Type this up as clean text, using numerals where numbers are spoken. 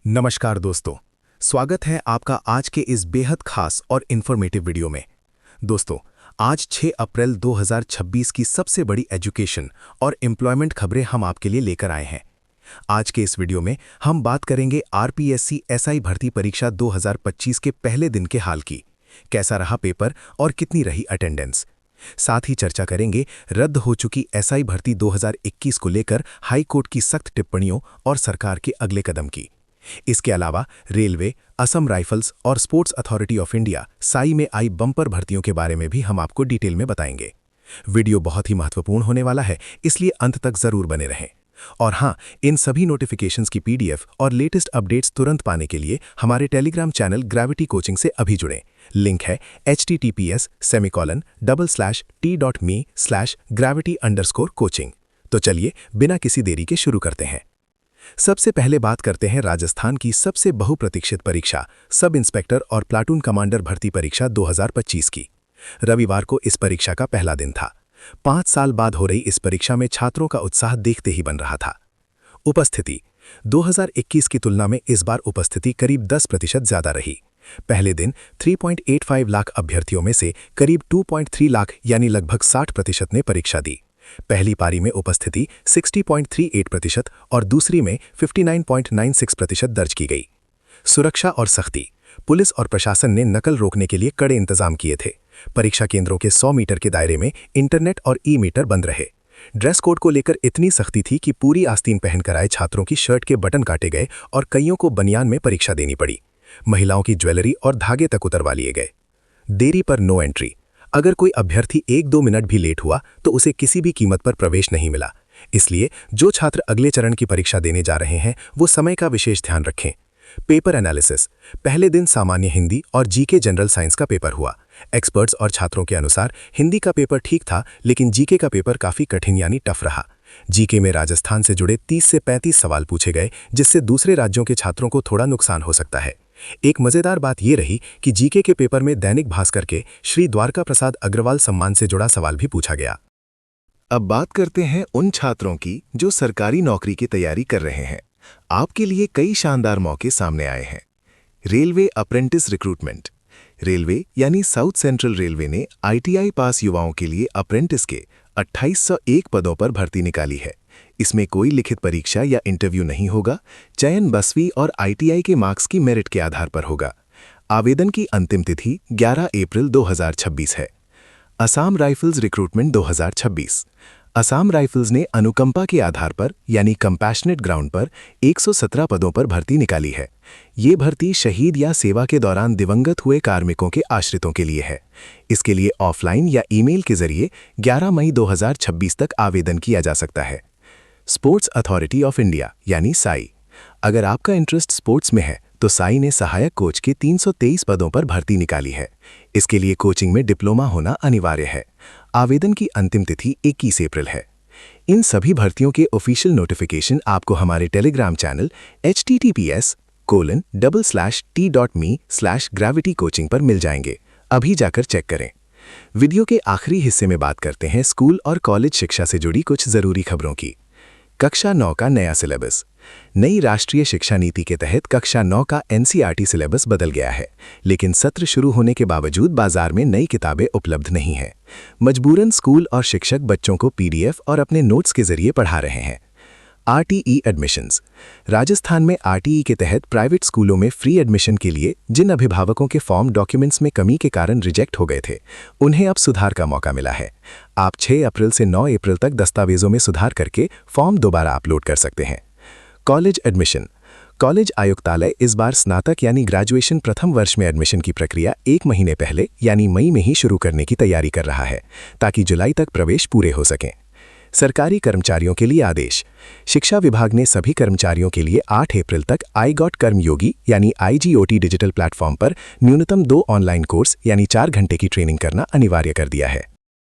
नमस्कार दोस्तों, स्वागत है आपका आज के इस बेहद खास और इन्फॉर्मेटिव वीडियो में। दोस्तों, आज 6 अप्रैल 2026 की सबसे बड़ी एजुकेशन और एम्प्लॉयमेंट खबरें हम आपके लिए लेकर आए हैं। आज के इस वीडियो में हम बात करेंगे आरपीएससी एसआई भर्ती परीक्षा 2025 के पहले दिन के हाल की। कैसा रहा पेपर और कितनी रही अटेंडेंस। साथ ही चर्चा करेंगे रद्द हो चुकी एसआई भर्ती 2021 को लेकर हाई कोर्ट की सख्त टिप्पणियों और सरकार के अगले कदम की। इसके अलावा रेलवे, असम राइफल्स और sports authority of India Sai में आई बम्पर भर्तियों के बारे में भी हम आपको डिटेल में बताएंगे। वीडियो बहुत ही महत्वपूर्ण होने वाला है, इसलिए अंत तक जरूर बने रहें। और हाँ, इन सभी नोटिफिकेशंस की पीडीएफ और लेटेस्ट अपडेट्स तुरंत पाने के लिए हमारे टेलीग्राम चैनल ग्रेविटी कोचिंग से अभी जुड़ें। लिंक है https:/t.me/gravity_coaching। तो चलिए बिना किसी देरी के शुरू करते हैं। सबसे पहले बात करते हैं राजस्थान की सबसे बहुप्रतीक्षित परीक्षा सब इंस्पेक्टर और प्लाटून कमांडर भर्ती परीक्षा 2025 की। रविवार को इस परीक्षा का पहला दिन था। 5 साल बाद हो रही इस परीक्षा में छात्रों का उत्साह देखते ही बन रहा था। उपस्थिति 2021 की तुलना में इस बार उपस्थिति करीब 10% ज्यादा रही। पहले दिन 3.85 लाख अभ्यर्थियों में से करीब 2.3 लाख यानी लगभग 60% ने परीक्षा दी। पहली पारी में उपस्थिति 60.38% और दूसरी में 59.96% दर्ज की गई। सुरक्षा और सख्ती, पुलिस और प्रशासन ने नकल रोकने के लिए कड़े इंतजाम किए थे। परीक्षा केंद्रों के 100 मीटर के दायरे में इंटरनेट और ई-मीटर बंद रहे। ड्रेस कोड को लेकर इतनी सख्ती थी कि पूरी आस्तीन पहनकर आए छात्रों की शर्ट के बटन काटे गए और कईयों को बनियान में परीक्षा देनी पड़ी। महिलाओं की ज्वेलरी और धागे तक उतरवा लिए गए। देरी पर नो एंट्री, अगर कोई अभ्यर्थी 1-2 मिनट भी लेट हुआ तो उसे किसी भी कीमत पर प्रवेश नहीं मिला। इसलिए जो छात्र अगले चरण की परीक्षा देने जा रहे हैं वो समय का विशेष ध्यान रखें। पेपर एनालिसिस, पहले दिन सामान्य हिंदी और जीके जनरल साइंस का पेपर हुआ। एक्सपर्ट्स और छात्रों के अनुसार हिंदी का पेपर ठीक था, लेकिन जीके का पेपर काफी कठिन यानी टफ रहा। जीके में राजस्थान से जुड़े 30 से 35 सवाल पूछे गए, जिससे दूसरे राज्यों के छात्रों को थोड़ा नुकसान हो सकता है। एक मजेदार बात यह रही कि जीके के पेपर में दैनिक भास्कर के श्री द्वारका प्रसाद अग्रवाल सम्मान से जुड़ा सवाल भी पूछा गया। अब बात करते हैं उन छात्रों की जो सरकारी नौकरी की तैयारी कर रहे हैं। आपके लिए कई शानदार मौके सामने आए हैं। रेलवे अप्रेंटिस रिक्रूटमेंट, रेलवे यानी साउथ सेंट्रल रेलवे ने आईटीआई पास युवाओं के लिए अप्रेंटिस के 2801 पदों पर भर्ती निकाली है। इसमें कोई लिखित परीक्षा या इंटरव्यू नहीं होगा। चयन 12वीं और आईटीआई के मार्क्स की मेरिट के आधार पर होगा। आवेदन की अंतिम तिथि 11 अप्रैल 2026 है। Assam rifles recruitment 2026, Assam rifles ने अनुकंपा के आधार पर यानी कंपैशनेट ग्राउंड पर 117 पदों पर भर्ती निकाली है। ये भर्ती शहीद या सेवा के दौरान दिवंगत हुए कार्मिकों के आश्रितों के लिए है। इसके लिए ऑफलाइन या ईमेल के जरिए 11 मई 2026 तक आवेदन किया जा सकता है। स्पोर्ट्स अथॉरिटी ऑफ इंडिया यानी साई, अगर आपका इंटरेस्ट स्पोर्ट्स में है तो साई ने सहायक कोच के 323 पदों पर भर्ती निकाली है। इसके लिए कोचिंग में डिप्लोमा होना अनिवार्य है। आवेदन की अंतिम तिथि 21 अप्रैल है। इन सभी भर्तियों के ऑफिशियल नोटिफिकेशन आपको हमारे टेलीग्राम चैनल https:/t.me/gravitycoaching पर मिल जाएंगे। अभी जाकर चेक करें। वीडियो के आखिरी हिस्से में बात करते हैं स्कूल और कॉलेज शिक्षा से जुड़ी कुछ जरूरी खबरों की। कक्षा 9 का नया सिलेबस, नई राष्ट्रीय शिक्षा नीति के तहत कक्षा 9 का एनसीईआरटी सिलेबस बदल गया है, लेकिन सत्र शुरू होने के बावजूद बाजार में नई किताबें उपलब्ध नहीं हैं। मजबूरन स्कूल और शिक्षक बच्चों को पीडीएफ और अपने नोट्स के जरिए पढ़ा रहे हैं। आरटीई एडमिशंस, राजस्थान में आरटीई के तहत प्राइवेट स्कूलों में फ्री एडमिशन के लिए जिन अभिभावकों के फॉर्म डॉक्यूमेंट्स में कमी के कारण रिजेक्ट हो गए थे, उन्हें अब सुधार का मौका मिला है। आप 6 अप्रैल से 9 अप्रैल तक दस्तावेजों में सुधार करके फॉर्म दोबारा अपलोड कर सकते हैं। कॉलेज एडमिशन, कॉलेज आयुक्तालय इस बार स्नातक यानी ग्रेजुएशन प्रथम वर्ष में एडमिशन की प्रक्रिया 1 महीने पहले यानी मई में ही शुरू करने की तैयारी कर रहा है, ताकि जुलाई तक प्रवेश पूरे हो सकें। सरकारी कर्मचारियों के लिए आदेश, शिक्षा विभाग ने सभी कर्मचारियों के लिए 8 अप्रैल तक आई गॉट कर्मयोगी यानी IGOT डिजिटल प्लेटफॉर्म पर न्यूनतम 2 ऑनलाइन कोर्स यानी 4 घंटे की ट्रेनिंग करना अनिवार्य कर दिया है।